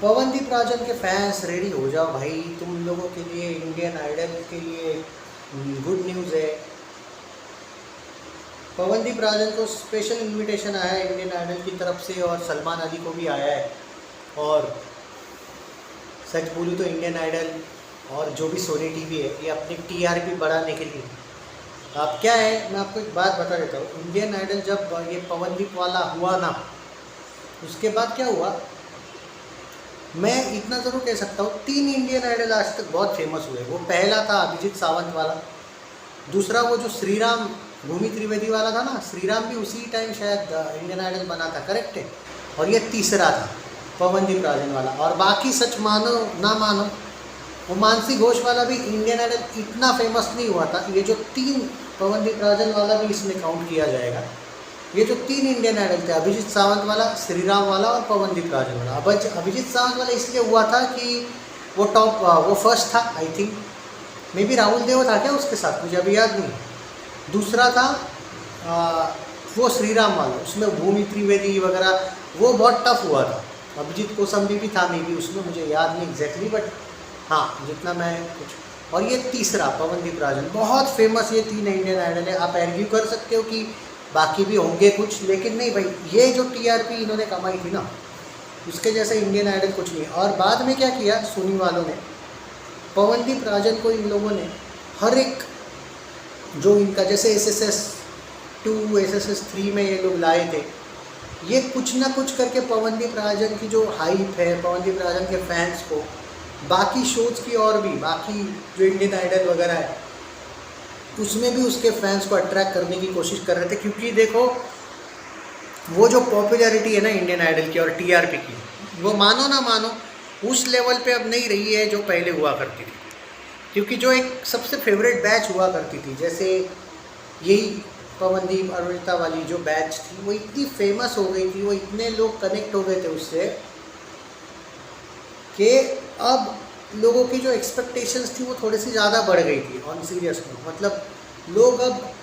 पवनदीप राजन के fans ready हो जाओ भाई, तुम लोगों के लिए इंडियन आइडल के लिए गुड न्यूज़ है। पवनदीप राजन को स्पेशल इनविटेशन आया है इंडियन आइडल की तरफ से और सलमान अली को भी आया है। और सच बोलूँ तो इंडियन आइडल और जो भी सोनी टीवी है ये अपनी टीआरपी बढ़ाने के लिए। अब क्या है, मैं आपको एक बात बता देता हूँ। इंडियन आइडल जब ये पवनदीप वाला हुआ ना, उसके बाद क्या हुआ, मैं इतना ज़रूर कह सकता हूँ 3 इंडियन आइडल आज तक बहुत फेमस हुए। वो पहला था अभिजीत सावंत वाला, दूसरा वो जो श्रीराम भूमि त्रिवेदी वाला था ना, श्रीराम भी उसी टाइम शायद इंडियन आइडल बना था, करेक्ट है। और ये तीसरा था पवनदीप राजन वाला। और बाकी सच मानो ना मानो, वो मानसी घोष वाला भी इंडियन आइडल इतना फेमस नहीं हुआ था। ये जो 3 पवनदीप राजन वाला भी इसमें काउंट किया जाएगा। ये जो 3 इंडियन आइडल थे, अभिजीत सावंत वाला, श्रीराम वाला और पवनदीप राजन वाला। अब अभिजीत सावंत वाला इसलिए हुआ था कि वो फर्स्ट था, I think maybe Rahul Dev था क्या उसके साथ, मुझे अभी याद नहीं। दूसरा था वो श्रीराम वाला, उसमें भूमि त्रिवेदी वगैरह, वो बहुत टफ हुआ था। अभिजीत कोसंबी भी था मे बी उसमें, मुझे याद नहीं एग्जैक्टली, बट हाँ जितना मैं कुछ। और ये तीसरा पवनदीप राजन, बहुत फेमस ये 3 इंडियन आइडल है। आप आर्ग्यू कर सकते हो कि बाकी भी होंगे कुछ, लेकिन नहीं भाई, ये जो टीआरपी इन्होंने कमाई थी ना, उसके जैसे इंडियन आइडल कुछ नहीं है। और बाद में क्या किया सोनी वालों ने, पवनदीप राजन को इन लोगों ने हर एक जो इनका जैसे SSS 2 SSS 3 में ये लोग लाए थे, ये कुछ ना कुछ करके पवनदीप राजन की जो हाइप है, पवनदीप राजन के फैंस को बाकी शोज़ की और भी बाकी जो इंडियन आइडल वगैरह है उसमें भी उसके फैंस को अट्रैक्ट करने की कोशिश कर रहे थे। क्योंकि देखो, वो जो पॉपुलैरिटी है ना इंडियन आइडल की और टीआरपी की, वो मानो ना मानो उस लेवल पे अब नहीं रही है जो पहले हुआ करती थी। क्योंकि जो एक सबसे फेवरेट बैच हुआ करती थी, जैसे यही पवनदीप अरुणिता वाली जो बैच थी, वो इतनी फेमस हो गई थी, वो इतने लोग कनेक्ट हो गए थे उससे कि अब लोगों की जो एक्सपेक्टेशंस थी वो थोड़ी सी ज़्यादा बढ़ गई थी ऑन सीरियस में। मतलब लोग अब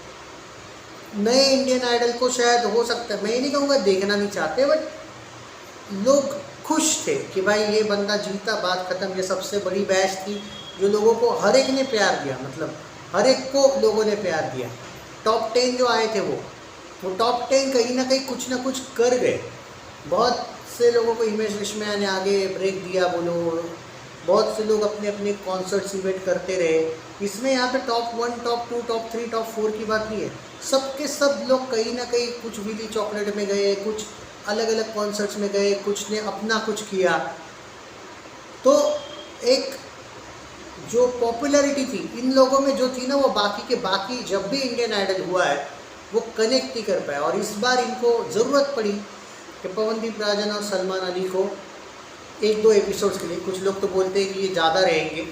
नए इंडियन आइडल को शायद हो सकता है, मैं ये नहीं कहूँगा देखना नहीं चाहते, बट लोग खुश थे कि भाई ये बंदा जीता, बात ख़त्म। ये सबसे बड़ी बैच थी जो लोगों को हर एक ने प्यार दिया, मतलब हर एक को लोगों ने प्यार दिया। टॉप 10 जो आए थे वो टॉप 10 कहीं ना कहीं कुछ ना कुछ कर गए। बहुत से लोगों को हिमेश रेशमिया ने आगे ब्रेक दिया बोलो, बहुत से लोग अपने अपने कॉन्सर्ट्स इवेंट करते रहे। इसमें यहाँ पे टॉप 1 टॉप 2 टॉप 3 टॉप 4 की बात नहीं है, सबके सब लोग कहीं ना कहीं कुछ विली चॉकलेट में गए, कुछ अलग अलग कॉन्सर्ट्स में गए, कुछ ने अपना कुछ किया। तो एक जो पॉपुलैरिटी थी इन लोगों में जो थी ना, वो बाकी के बाकी जब भी इंडियन आइडल हुआ है वो कनेक्ट नहीं कर पाया। और इस बार इनको ज़रूरत पड़ी कि पवनदीप राजन और सलमान अली को 1-2 एपिसोड्स के लिए, कुछ लोग तो बोलते हैं कि ये ज़्यादा रहेंगे,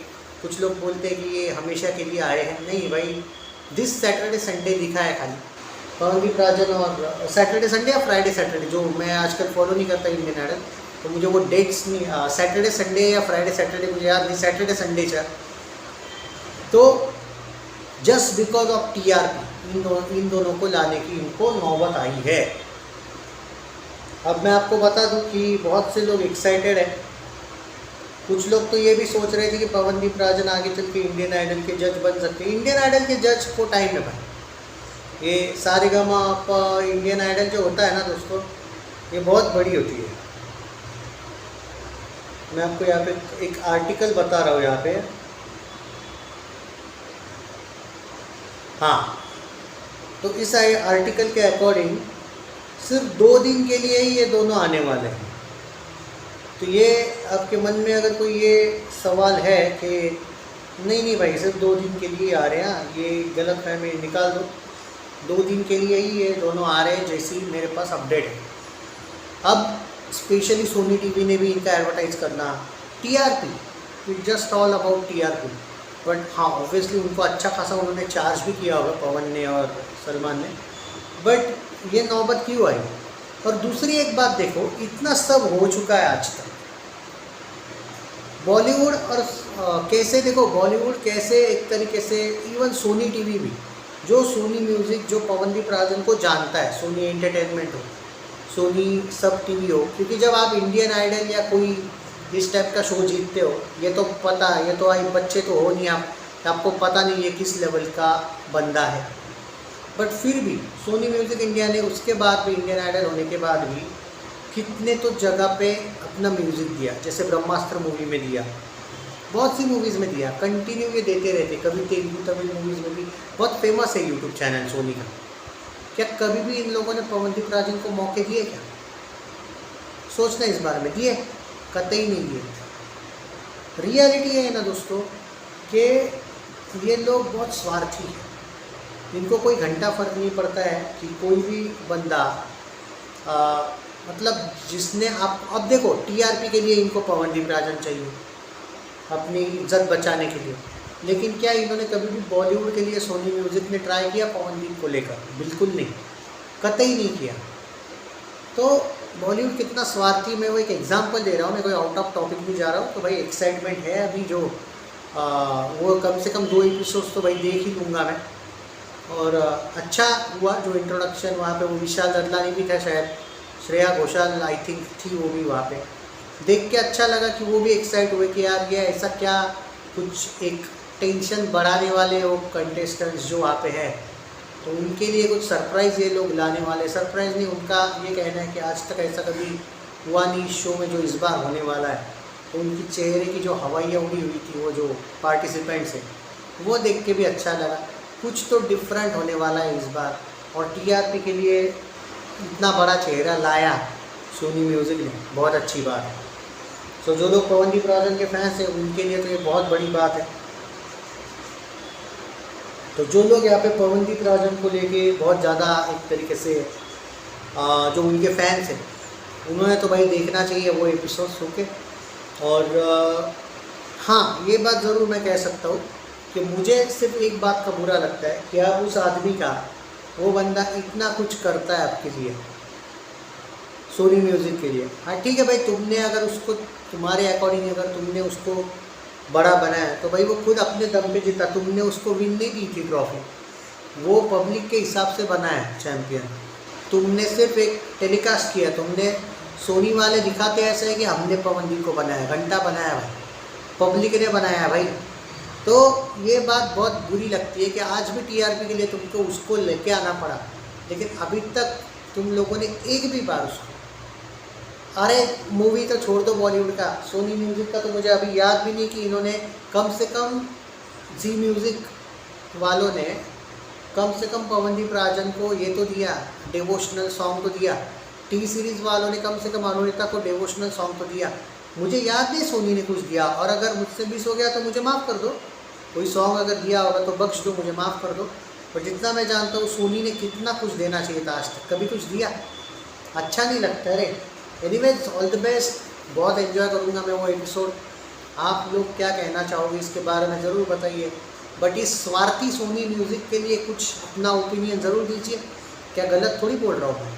कुछ लोग बोलते हैं कि ये हमेशा के लिए आए हैं। नहीं भाई, दिस सैटरडे संडे दिखा है खाली पवनदीप राजन। और सैटरडे संडे या फ्राइडे सैटरडे, जो मैं आजकल फॉलो नहीं करता इंडियन आइडल, तो मुझे वो डेट्स नहीं, सैटरडे संडे या फ्राइडे सैटरडे मुझे याद नहीं, सैटरडे संडे था। तो जस्ट बिकॉज ऑफ टीआरपी इन दोनों को लाने की इनको नौबत आई है। अब मैं आपको बता दूं कि बहुत से लोग एक्साइटेड हैं। कुछ लोग तो ये भी सोच रहे थे कि पवनदीप राजन आगे चल के इंडियन आइडल के जज बन सकते हैं। इंडियन आइडल के जज को टाइम है भाई, ये सारेगामापा इंडियन आइडल जो होता है ना दोस्तों, ये बहुत बड़ी होती है। मैं आपको यहाँ पे एक आर्टिकल बता रहा हूँ यहाँ पे, हाँ, तो इस आर्टिकल के अकॉर्डिंग सिर्फ 2 दिन के लिए ही ये दोनों आने वाले हैं। तो ये आपके मन में अगर कोई ये सवाल है कि नहीं भाई सिर्फ 2 दिन के लिए आ रहे हैं, ये गलत फहमी निकाल दो। 2 दिन के लिए ही ये दोनों आ रहे हैं, जैसी मेरे पास अपडेट है। अब स्पेशली सोनी टीवी ने भी इनका एडवर्टाइज करना, TRP, it just all about TRP. But हाँ, ऑब्वियसली उनको अच्छा खासा उन्होंने चार्ज भी किया होगा पवन ने और सलमान ने, बट ये नौबत क्यों आई? और दूसरी एक बात देखो, इतना सब हो चुका है आज तक बॉलीवुड, और कैसे देखो बॉलीवुड कैसे एक तरीके से, इवन सोनी टीवी भी, जो सोनी म्यूज़िक जो पवनदीप राजन को जानता है, सोनी एंटरटेनमेंट हो, सोनी सब टीवी हो, क्योंकि जब आप इंडियन आइडल या कोई इस टाइप का शो जीतते हो, ये तो पता, ये तो आई बच्चे तो हो नहीं आप, आपको पता नहीं ये किस लेवल का बंदा है। बट फिर भी सोनी म्यूज़िक इंडिया ने उसके बाद भी, इंडियन आइडल होने के बाद भी कितने तो जगह पे अपना म्यूज़िक दिया, जैसे ब्रह्मास्त्र मूवी में दिया, बहुत सी मूवीज़ में दिया, कंटिन्यू ये देते रहते, कभी तेलुगु तमिल मूवीज़ में भी। बहुत फेमस है यूट्यूब चैनल सोनी का। क्या कभी भी इन लोगों ने पवनदीप राजन को मौके दिए क्या? सोचना इस बारे में, दिए? कतई नहीं दिए। रियलिटी है ना दोस्तों कि ये लोग बहुत स्वार्थी हैं, इनको कोई घंटा फर्क नहीं पड़ता है कि कोई भी बंदा मतलब जिसने आप, अब देखो टीआरपी के लिए इनको पवनदीप राजन चाहिए अपनी इज्जत बचाने के लिए, लेकिन क्या इन्होंने कभी भी बॉलीवुड के लिए सोनी म्यूज़िक ने ट्राई किया पवनदीप को लेकर? बिल्कुल नहीं, कतई नहीं किया। तो बॉलीवुड कितना स्वार्थी, मैं वो एक एग्जांपल दे रहा हूँ, मैं कोई आउट ऑफ टॉपिक नहीं जा रहा हूँ। तो भाई एक्साइटमेंट है अभी जो वो कम से कम 2 एपिसोड्स तो भाई देख ही लूँगा मैं। और अच्छा हुआ जो इंट्रोडक्शन वहाँ पे वो विशाल ददलानी भी था शायद, श्रेया घोषाल आई थिंक थी वो भी वहाँ पे, देख के अच्छा लगा कि वो भी एक्साइट हुए कि यार ये ऐसा क्या, कुछ एक टेंशन बढ़ाने वाले वो कंटेस्टेंट्स जो वहाँ पे है, तो उनके लिए कुछ सरप्राइज़ ये लोग लाने वाले। सरप्राइज़ नहीं, उनका ये कहना है कि आज तक ऐसा कभी हुआ नहीं इस शो में जो इस बार होने वाला है। तो उनकी चेहरे की जो हवाइयाँ उड़ी हुई थी वो जो पार्टिसिपेंट्स हैं, वो देख के भी अच्छा लगा, कुछ तो डिफरेंट होने वाला है इस बार। और टीआरपी के लिए इतना बड़ा चेहरा लाया सोनी म्यूज़िक ने, बहुत अच्छी बात है। तो जो लोग पवनदीप राजन के फैंस हैं उनके लिए तो ये बहुत बड़ी बात है। तो जो लोग यहाँ पे पवनदीप राजन को लेके बहुत ज़्यादा एक तरीके से जो उनके फैंस हैं उन्होंने तो भाई देखना चाहिए वो एपिसोड सो के। और हाँ, ये बात ज़रूर मैं कह सकता हूँ कि मुझे सिर्फ एक बात का बुरा लगता है कि आप उस आदमी का, वो बंदा इतना कुछ करता है आपके लिए, सोनी म्यूज़िक के लिए। हाँ ठीक है भाई, तुमने अगर उसको, तुम्हारे अकॉर्डिंग अगर तुमने उसको बड़ा बनाया तो भाई वो खुद अपने दम पे जीता, तुमने उसको विन नहीं दी थी ट्रॉफी, वो पब्लिक के हिसाब से बना है चैम्पियन। तुमने सिर्फ एक टेलीकास्ट किया, तुमने, सोनी वाले दिखाते ऐसे है कि हमने पवनदीप को बनाया, घंटा बनाया भाई, पब्लिक ने बनाया भाई। तो ये बात बहुत बुरी लगती है कि आज भी टीआरपी के लिए तुमको उसको लेके आना पड़ा, लेकिन अभी तक तुम लोगों ने एक भी बार उसको, अरे मूवी तो छोड़ दो बॉलीवुड का, सोनी म्यूज़िक का तो मुझे अभी याद भी नहीं कि इन्होंने कम से कम, जी म्यूज़िक वालों ने कम से कम पवनदीप राजन को ये तो दिया, डिवोशनल सॉन्ग तो दिया, टी सीरीज़ वालों ने कम से कम अनुष्का को डिवोशनल सॉन्ग तो दिया। मुझे याद नहीं सोनी ने कुछ दिया, और अगर मुझसे मिस हो गया तो मुझे माफ़ कर दो, कोई सॉन्ग अगर दिया होगा तो बख्श दो, मुझे माफ़ कर दो। पर जितना मैं जानता हूँ सोनी ने कितना कुछ देना चाहिए था, आज तक कभी कुछ दिया? अच्छा नहीं लगता अरे। एनीवेज, ऑल द बेस्ट, बहुत एंजॉय करूँगा मैं वो एपिसोड। आप लोग क्या कहना चाहोगे इसके बारे में ज़रूर बताइए, बट इस स्वार्थी सोनी म्यूज़िक के लिए कुछ अपना ओपिनियन ज़रूर दीजिए। क्या गलत थोड़ी बोल रहा हूँ मैं।